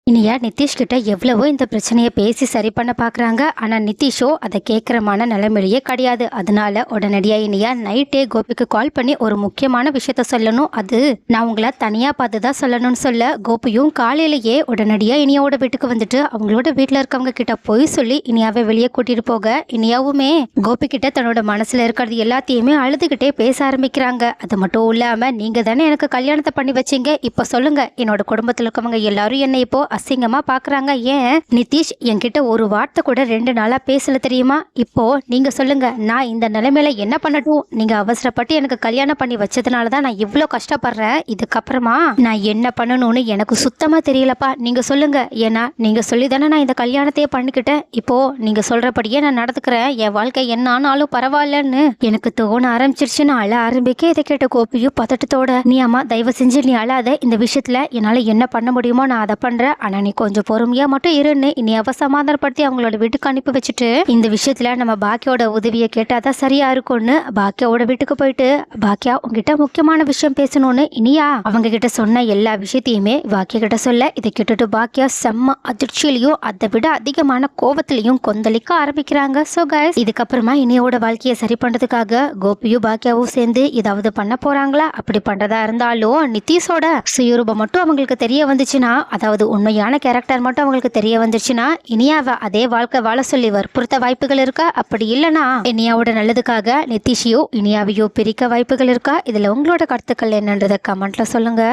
இனியா நிதிஷ் கிட்ட எவ்வளவோ இந்த பிரச்சனையை பேசி சரி பண்ண பாக்குறாங்க. ஆனா நிதிஷோ அதை கேட்கறமான நிலைமையிலேயே கிடையாது. அதனால உடனடியா இனியா நைட்டே கோபிக்கு கால் பண்ணி ஒரு முக்கியமான விஷயத்த சொல்லணும், அது நான் உங்களை தனியா பார்த்துதான் சொல்லணும்னு சொல்ல, கோபியும் காலையிலேயே உடனடியா இனியாவோட வீட்டுக்கு வந்துட்டு அவங்களோட வீட்டுல இருக்கவங்க கிட்ட போய் சொல்லி இனியாவை வெளியே கூட்டிட்டு போக, இனியாவுமே கோபி கிட்ட தன்னோட மனசுல இருக்கிறது எல்லாத்தையுமே அழுதுகிட்டே பேச ஆரம்பிக்கிறாங்க. அது மட்டும் இல்லாம, நீங்க தானே எனக்கு கல்யாணத்தை பண்ணி வச்சீங்க, இப்ப சொல்லுங்க என்னோட குடும்பத்துல இருக்கவங்க எல்லாரும் என்ன இப்போ அசிங்கமா பாக்குறாங்க. ஏன் நிதிஷ் என்கிட்ட ஒரு வார்த்தை கூட 2 நாளா பேசல தெரியுமா? இப்போ நீங்க சொல்லுங்க, நான் இந்த நிலைமையில என்ன பண்ணட்டும்? நீங்க அவசரப்பட்டு எனக்கு கல்யாணம் பண்ணி வச்சதுனாலதான் நான் இவ்வளவு கஷ்டப்படுறேன். இதுக்கப்புறமா நான் என்ன பண்ணணும்னு எனக்கு சுத்தமா தெரியலப்பா. நீங்க சொல்லுங்க. ஏன்னா நீங்க சொல்லி தானே நான் இந்த கல்யாணத்தையே பண்ணிக்கிட்டேன். இப்போ நீங்க சொல்றபடியே நான் நடந்துக்கிறேன். என் வாழ்க்கை என்ன ஆனாலும் பரவாயில்லன்னு எனக்கு தோண ஆரம்பிச்சிருச்சு. நான் அழ ஆரம்பிக்க இதை கேட்ட கோபியும் பதட்டத்தோட, நீ அம்மா தயவு செஞ்சு நீ அழாத. இந்த விஷயத்துல என்னால என்ன பண்ண முடியுமோ நான் அதை பண்றேன். ஆனா நீ கொஞ்சம் பொறுமையா மட்டும் இருன்னு இனியாவை சமாதானப்படுத்தி அவங்களோட வீட்டுக்கு அனுப்பி வச்சுட்டு, இந்த விஷயத்துல நம்ம பாக்கியோட உதவியை கேட்டாதான் சரியா இருக்கும்னு பாக்கியாவோட வீட்டுக்கு போயிட்டு, பாக்கியா உங்ககிட்ட முக்கியமான விஷயம் பேசணும்னு இனியா அவங்க கிட்ட சொன்ன எல்லா விஷயத்தையுமே பாக்கியா கிட்ட சொல்ல, இதை கேட்டுட்டு பாக்கியா செம்ம அதிர்ச்சியிலையும் அதை விட அதிகமான கோபத்திலையும் கொந்தளிக்க ஆரம்பிக்கிறாங்க. சோ கைஸ், இதுக்கப்புறமா இனியோட வாழ்க்கையை சரி பண்றதுக்காக கோபியும் பாக்கியாவும் சேர்ந்து ஏதாவது பண்ண போறாங்களா? அப்படி பண்றதா இருந்தாலும் நிதிஷோட சுயரூபம் மட்டும் அவங்களுக்கு தெரிய வந்துச்சுன்னா, அதாவது உண்மையான கேரக்டர் மட்டும் அவங்களுக்கு தெரிய வந்துருச்சுன்னா, இனியாவை அதே வாழ்க்கை வாழ சொல்லி வற்புறுத்த வாய்ப்புகள் இருக்கா? அப்படி இல்லைன்னா இனியாவோட நல்லதுக்காக நிதிஷையோ இனியாவையோ பிரிக்க வாய்ப்புகள் இருக்கா? இதுல உங்களோட கருத்துக்கள் என்னன்றதை கமெண்ட்ல சொல்லுங்க.